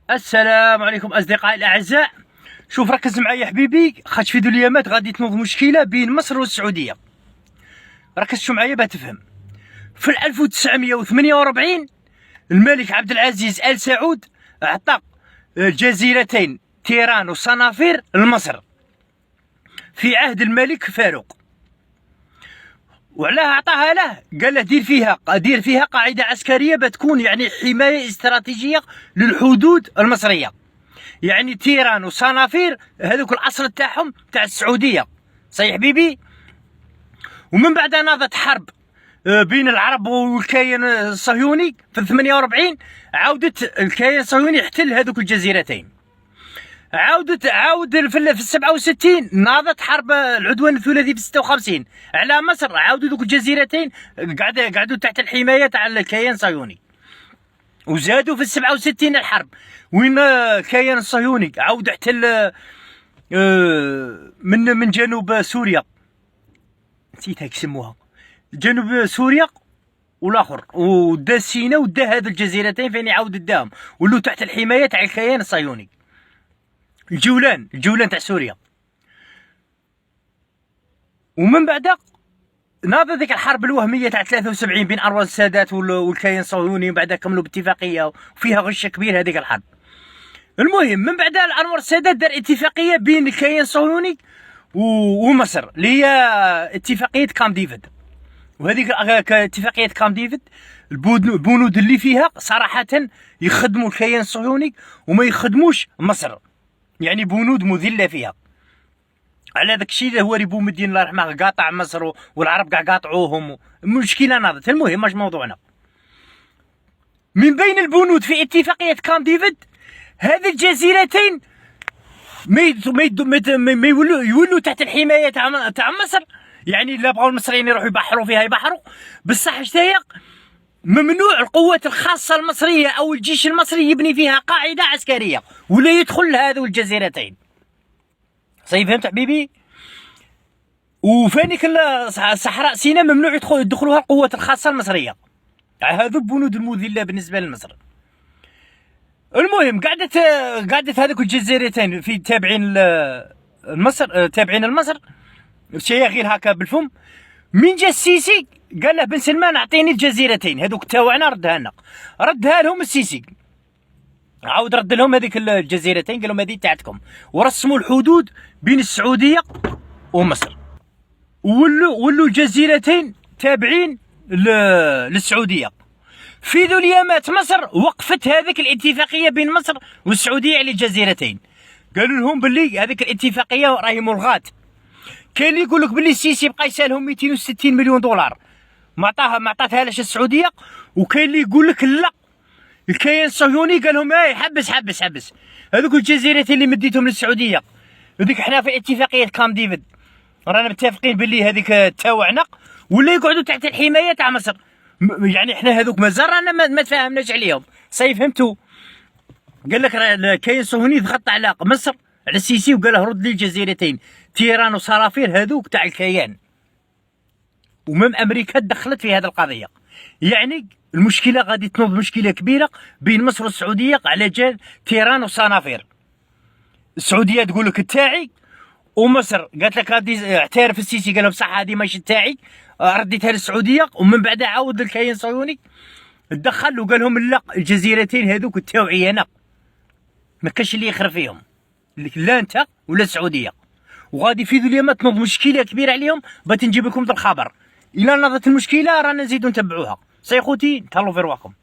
السلام عليكم اصدقائي الاعزاء. شوف ركز معايا حبيبي، خاطش في ذو الايامات غادي تنوض مشكله بين مصر والسعوديه. ركز شو معايا بتفهم. في 1948 الملك عبد العزيز آل سعود اعطى الجزيرتين تيران وصنافير لمصر في عهد الملك فاروق. وعلاه عطاها له؟ قال له دير فيها قاعده عسكريه بتكون يعني حمايه استراتيجيه للحدود المصريه. يعني تيران وصنافير هذوك الاصل تاعهم تاع السعوديه، صحيح حبيبي. ومن بعد ناضت حرب بين العرب والكيان الصهيوني في 48. عاودت الكيان الصهيوني يحتل هذوك الجزيرتين. عاود في 67 ناضت حرب العدوان الثلاثي في 56 على مصر. عاودوا ذوك الجزيرتين قعدوا تحت الحمايه تاع الكيان الصهيوني. وزادوا في 67 الحرب وين الكيان الصهيوني عاود احتل من جنوب سوريا، نسيت هيك يسموها، جنوب سوريا والاخر، ودا سيناء ودا هذو الجزيرتين فين يعاود داهم ولو تحت الحمايه تاع الكيان الصهيوني. الجولان تاع سوريا. ومن بعد ناضت ذيك الحرب الوهميه تاع 73 بين انور السادات والكيان الصهيوني، وبعدها كملوا باتفاقيه وفيها غش كبير هذيك الحرب. المهم من بعد انور السادات دار اتفاقيه بين الكيان الصهيوني ومصر اللي هي اتفاقيه كامب ديفيد. وهذيك اتفاقيه كامب ديفيد البنود اللي فيها صراحه يخدموا الكيان الصهيوني وما يخدموش مصر، يعني بنود مذله فيها. على ذاك الشيء اللي هو ريبو مدين الله يرحمه قاطع مصر والعرب كاع قاطعوهم، المشكله ناضت. المهم ماش موضوعنا. من بين البنود في اتفاقيه كامب ديفيد هذه الجزيرتين ما يولوا تحت الحمايه تاع مصر. يعني لا بغاو المصريين يروحوا يبحروا فيها يبحروا، بصح شتايق ممنوع القوات الخاصه المصريه او الجيش المصري يبني فيها قاعده عسكريه ولا يدخل لهذو الجزيرتين. صحيح فهمت حبيبي؟ وفانيك صحراء سيناء ممنوع يدخلوها القوات الخاصه المصريه. هذو البنود المذله بالنسبه لمصر. المهم قعدت هذوك الجزيرتين في تابعين لمصر شياغين هكا بالفم. من جا السيسي قال له بن سلمان اعطيني الجزيرتين هذوك تاوعنا ردها لهم السيسي. عاود رد لهم هذيك الجزيرتين قال لهم هذه تاعتكم، ورسموا الحدود بين السعوديه ومصر. ولوا الجزيرتين تابعين للسعوديه. في ذو الايامات مصر وقفت هذيك الاتفاقيه بين مصر والسعوديه على الجزيرتين. قالوا لهم باللي هذيك الاتفاقيه راهي ملغاة. كاين اللي يقول لك باللي السيسي بقى يسالهم 260 مليون دولار ما عطاتها لاش السعوديه، وكاين اللي يقول لك لا الكيان الصهيوني قال لهم حبس هذوك الجزيرتين اللي مديتهم للسعوديه هذيك حنا في اتفاقيه كامب ديفيد رانا متفقين باللي هذيك تاوعنا ولا يقعدوا تحت الحمايه تاع مصر. يعني احنا هذوك مازال رانا ما تفاهمناش عليهم. صحيح فهمتوا؟ قال لك الكيان الصهيوني ضغط على مصر على السيسي وقال له رد لي الجزيرتين تيران وصرافير هذوك تاع الكيان. ومم امريكا دخلت في هذه القضيه. يعني المشكله غادي تنوض مشكله كبيره بين مصر والسعوديه على جال تيران وصنافير. السعوديه تقول لك التاعي، ومصر قالت لك غادي اعترف السيسي قال لهم صح هذه ماشي تاعي، رديتها للسعوديه. ومن بعدها عاود الكيان الصهيوني تدخل وقال لهم لا الجزيرتين هذوك تاوعي انا، ما كاش اللي يخرب فيهم لا انت ولا السعوديه. وغادي في ذو الايامات تنوض مشكله كبيره عليهم بغيت نجيب لكم الخبر. الى نضت المشكله رانا نزيدو نتبعوها. سي خوتي تهلاو في رواحكم.